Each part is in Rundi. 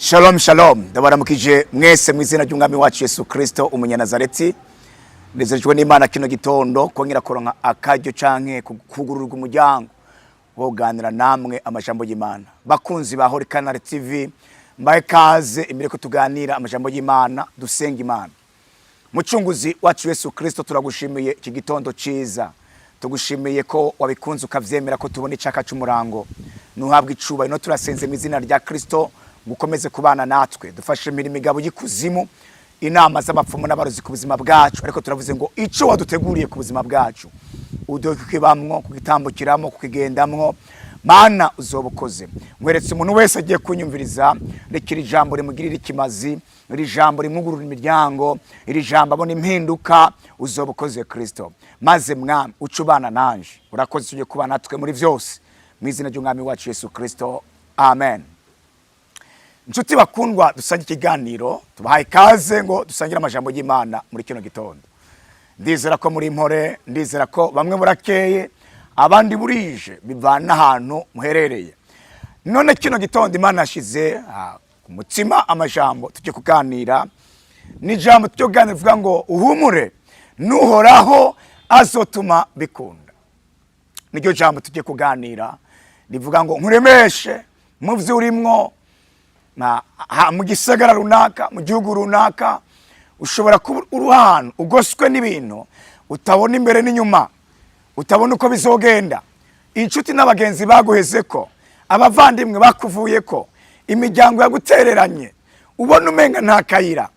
Shalom shalom, ndabaramukije mwese mu izina ry'umwami wacu Yesu Kristo umunyanazareti. Ndezejwe n'Imana kino gitondo kongera koronka akaryo canke kugururwa umuryango wo kuganira namwe amajambo y'Imana. Bakunzi ba Holy Canal TV, mbaye kaze imbere ko tuganira amajambo y'Imana, dusenga Imana. Mucunguzi wacu Yesu Kristo, turagushimiye iki gitondo ciza. Tugushimiye ko wabikunze ukavyemera ko tubona icaka c'umurango. Nuhabwa icuba ino turasenze mu izina rya Kristo. Gukomeze kubana natwe, dufashe imirimo igabo y'ikuzimu, inama z'abapfumu n'abarozi ku buzima bwacu, ariko turavuze ngo ico waduteguriye ku buzima bwacu udokibamwo, kugitambukiramo, kukigendamwo, Mana uzobukoze. Mweretse umuntu wese agiye kunyumviriza, rekira ijambo rimugirira ikimazi, iri jambo rimwugurura imiryango, iri jambo abona impinduka, uzobukoze Kristo. Maze mwami ucubana nanje, urakoze tujye kubana natwe muri vyose, mu izina ry'umwami wacu Yesu Kristo, amen. Nshuti bakundwa, dusangira ikiganiro, tubahaye ikaze ngo dusangire amajambo y'Imana muri kino gitondo. Ndizera ko muri impore, ndizera ko bamwe murakeye, abandi burije, bivana ahantu muherereye. None kino gitondo Imana yashize ku mutima amajambo tujye kuganira. Ni jambo tujye kuganira rivuga ngo uhumure, n'Uhoraho azotuma bikunda. Niryo jambo tujye kuganira rivuga ngo nkuremeshe mu vyo urimwo, mu gisagara runaka, mu gihugu runaka, ushobora kuba uruhano ugoswe n'ibintu utabona imbere n'inyuma, utabona uko bizogenda. Inshuti n'abagenzi baguhezeko, abavandimwe bakuvuyeko, imiryango yagutereranye, ubona umenga nta kayira.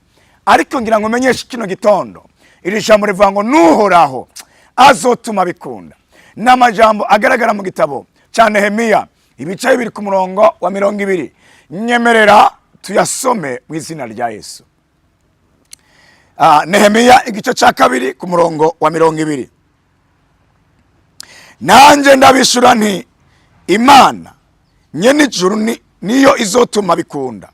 Ariko ngira ngo menyeshe kino gitondo, iri jambo rivuga ngo n'Uhoraho azotuma bikunda. N'amajambo agaragara mu gitabo ca Nehemiya, ibice bibiri ku murongo wa 20. Nyemerera tuyasome mu izina rya Yesu. Nehemiya igice ca 2 ku murongo wa 20. Nanje ndabishura nti Imana nyene ijuru niyo izotuma bikunda.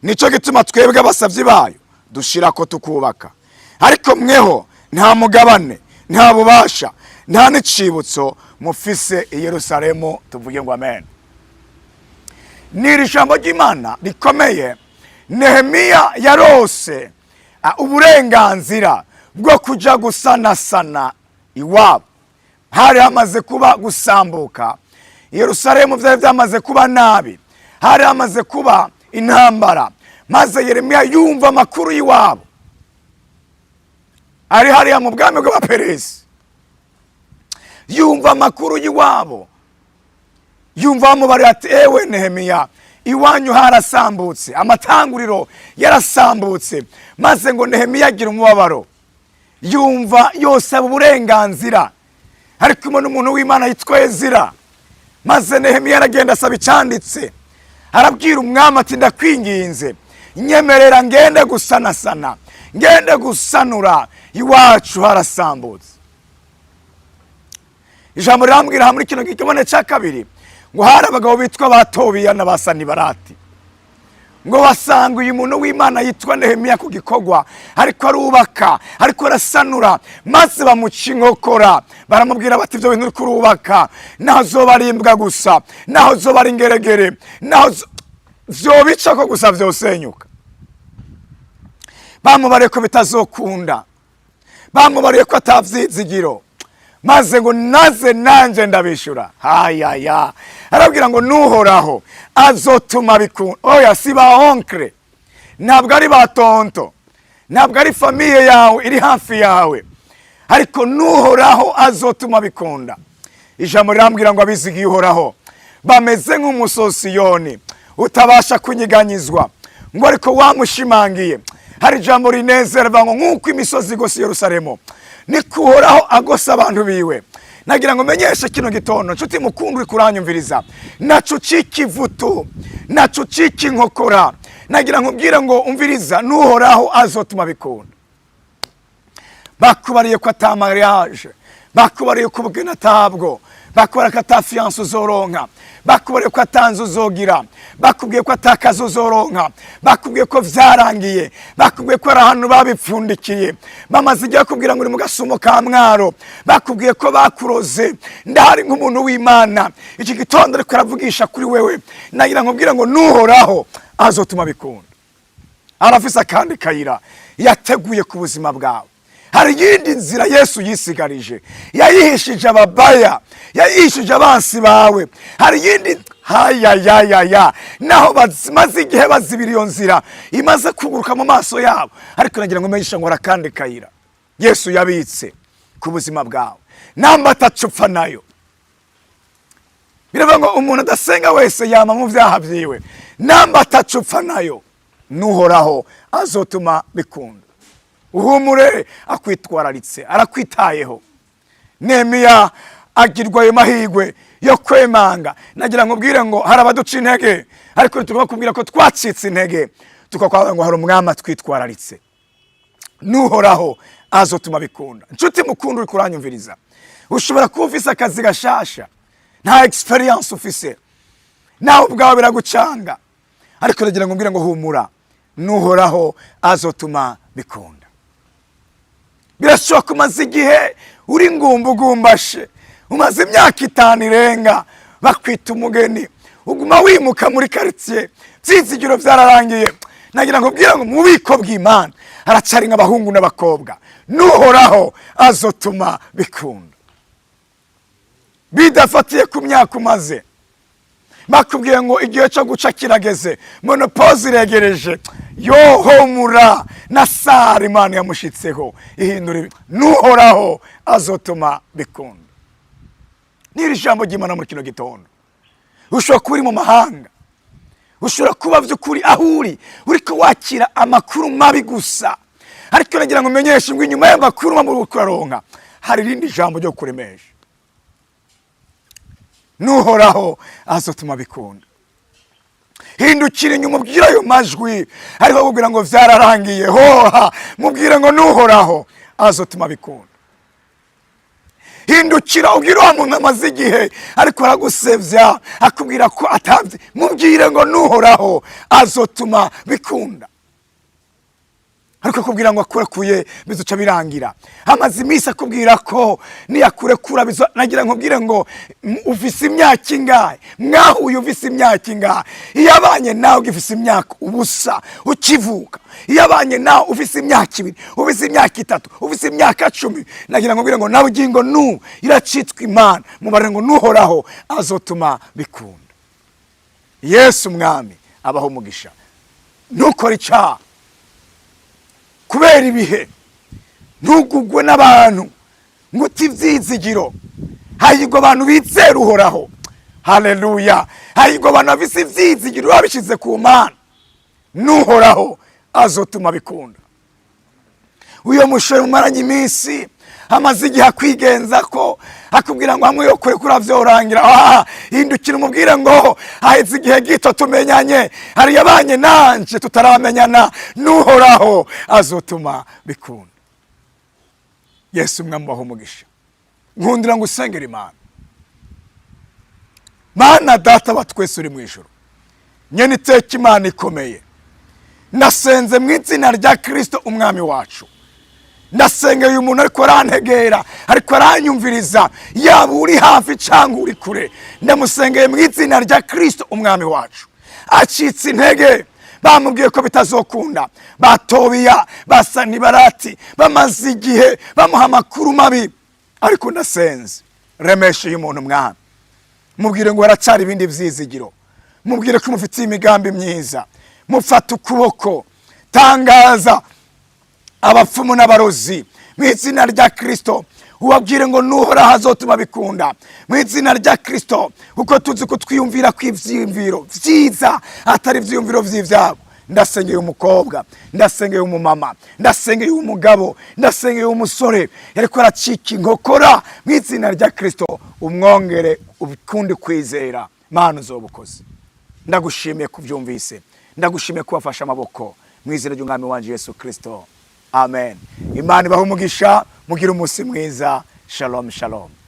Nico gituma twebwe abasavyi bayo dushira ko tukubaka. Ariko mweho nta mugabane, nta bubasha, nta n'icibutso mufise i Yerusalemu, tuvuge ngo amen. Niri jambo ry'Imana rikomeye. Nehemiya yarose uburenganzira bwo kuja gusanasana iwabo. Hari hamaze kuba gusambuka, Yerusalemu vyari vyamaze kuba nabi, hari hamaze kuba intambara. Maze Yeremiya yumva amakuru y'iwabo, ari hariya mu bwami bw'Abaperesi, yumva amakuru y'iwabo, yumva bamubari ati ewe Nehemiya, iwanyu harasambutse, amatanguriro yarasambutse. Maze ngo Nehemiya agira umubabaro, yumva yose uburenganzira. Ariko umuntu umuntu w'Imana yitwa Ezira. Maze Nehemiya aragenda asaba icanditse, arabwira umwami ati ndakwinginze nyemerera ngende gusanasana, ngende gusanura, iwacu harasambutse. Ijambo rirambwira muri kino gikibone ca 2 ngo hari abagabo bitwa ba Tobiya na ba Sanibalati, ngo basanga uyu muntu w'Imana yitwa Nehemiya ku gikorwa, ariko arubaka, ariko arasanura. Maze bamuca inkokora, baramubwira bati ivyo bintu uriko urubaka naho zoba ari imbwa gusa, naho zoba ari ingeregere, naho vyobica ko gusa vyosenyuka. Bamubariye ko bitazokunda, bamubariye ko atavyizigiro. Maze ngo naze nanje ndabishura. Hayaya, arabwira ngo n'Uhoraho azotuma bikunda. Oya, si ba onkre, ntabwo ari ba tonto, ntabwo ari famiye yawe iri hafi yawe, ariko n'Uhoraho azotuma bikunda. Ijambo rirambwira ngo abizigiye Uhoraho bameze nk'umusosiyoni utabasha kunyiganyizwa, ngo ariko wamushimangiye. Hari ijambo rinezera ngo nk'uko imisozi igose Yerusalemu, niko Uhoraho agosa abantu biwe. Nagira ngo menyeshe kino gitondo, nshuti mukundwa uri kuranyumviriza, naco cikivutu, naco cikinkokora, nagira ngo mbwira ngo umviriza, n'Uhoraho azotuma bikunda. Bakubariye ko ata mariage, bakubariye ko ubugeni atabwo, bakubariye ko ata fiance uzoronka, bakubariye ko atanze uzogira, bakubwiye ko atakaza uzoronka, bakubwiye ko vyarangiye, bakubwiye ko ari ahantu babipfundikiye, bamaze igihe kubwira ngo uri mu gasumo ka Mwaro, bakubwiye ko bakuroze. Ndahari nk'umuntu w'Imana iki gitondo ariko aravugisha kuri wewe, nagira ngo mbwira ngo n'Uhoraho azotuma bikunda. Arafise akandi kayira yateguye ku buzima bwawe. Hari yindi nzira Yesu yisigarije, yayihishije ababaya, yayihishije abansi bawe. Hari yindi ya naho bazimaze igihe bazibira iyo nzira imaze kuguruka mu maso yabo, ariko nagira ngo menyesha ngo rakandi kayira Yesu yabitse ku buzima bwawe, namba atacupfa nayo. Biravuga ngo umuntu adasenga wese yama mu vyaha vyiwe, namba atacupfa nayo n'Uhoraho azotuma bikunda. Uhumure, akwitwararitse, arakwitayeho. Nehemiya agirwa ayo mahigwe yo kwemanga. Nagira ngo bwire ngo hari abaduca intege, ariko tugomba kubwira ko twacitse intege, tukakwanga ngo hari umwami atwitwararitse. N'Uhoraho azotuma bikunda. Nshuti mukunda uri kuranyumviriza, ushobora kuba ufise akazi gashasha, nta experience ufise, nawe ubwawe biragucanga, ariko nagira ngo mbwire ngo humura, n'Uhoraho azotuma bikunda. Birashoboka umaze igihe uri ngumbugumbashe, umaze imyaka 5 irenga bakwita umugeni, uguma wimuka muri quartier, vyizigiro vyararangiye. Nagira ngo bwira ngo mu bubiko bw'Imana haracari nk'abahungu n'abakobwa, n'Uhoraho azotuma bikunda. Bidafatiye ku myaka umaze, bakubwiye ngo igihe cyo guca kirageze, monopause iregereje, yohomura na sari Imana yamushitseho ihindura, n'Uhoraho azotuma bikunda. Niri jambo ry'Imana muri kino gitondo. Ushobora kuba uri mu mahanga, ushobora kuba vy'ukuri ahuri uriko wakira amakuru mabi gusa, ariko nagira ngo menyeshe ngo inyuma y'amakuru mabi ukuraronka hari irindi jambo ryo kuremesha. N'Uhoraho azotuma bikunda. Hindukira inyuma ubwira ayo majwi ariko akubwira ngo vyararangiye, hoha mubwire ngo n'Uhoraho azotuma bikunda. Hindukira ubwira wa muntu amaze igihe ariko aragusevya akubwira ko atavye, mubwire ngo n'Uhoraho azotuma bikunda. Ariko akubwira ngo akurekuye bizoca birangira, amaze imisi akubwira ko niyakurekura bizo. Nagira nkubwire ngo ufise imyaka ingahe, mwahuye ufise imyaka ingahe, iyabanye nawe ugifise imyaka ubusa ukivuka, iyabanye nawe ufise imyaka 2, ufise imyaka 3, ufise imyaka 10, nagira nkubwire ngo nawe ugingo iracitwa Imana, mubare ngo n'Uhoraho azotuma bikunda. Yesu mwami abaho umugisha. Ntukore icyaha kubera ibihe, ntugugwe n'abantu ngo utivyizigiro. Hahirwa abantu bizera Uhoraho, haleluya. Hahirwa abantu bafise ivyizigiro babishize ku Mana, n'Uhoraho azotuma bikunda. Uyo mushere umaranye iminsi amaze igihe akwigenza ko akubwira ngo hamwe yo kurekura vyorangira, hindukira umubwire ngo haheze igihe gito tumenyanye, hari yabanye nanje tutaramenyana, n'Uhoraho azotuma bikunda. Yesu mwami baho umugisha. Nkundira ngo usengera Imana. Mana data wa twese uri mu ijuru, nyene iteka Imana ikomeye, ndasenze mu izina rya Kristo umwami wacu. Ndasengeye uyu muntu ariko arantegera, ariko aranyumviriza, yaba uri hafi cyangwa uri kure, ndamusengeye mu izina rya Kristo umwami wacu. Acitse intege, bamubwiye ko bitazokunda, batobiya basa nibarati, bamaze igihe bamuha amakuru mabi, ariko ndasenze remeshe uyu muntu mwami, mubwire ngo haracari ibindi vyizigiro, mubwire ko mufitiye imigambi myiza, mufata ukuboko, tangaza abapfumu n'abarozi mu izina rya Kristo, ubabwire ngo n'Uhoraho azotuma bikunda mu izina rya Kristo, kuko tuzi ko twiyumvira ko ivyiyumviro vyiza atari ivyiyumviro vy'ivyabo. Ndasengeye umukobwa, ndasengeye umumama, ndasengeye umugabo, ndasengeye umusore ariko aracika inkokora, mu izina rya Kristo umwongere ubikundi kwizera. Mana uzobukoze. Ndagushimiye kuvyumvise, ndagushimiye kubafasha amaboko mu izina ry'umwami wanje Yesu Kristo. Amen. Imana ibahe umugisha, mugire umunsi mwiza. Shalom shalom.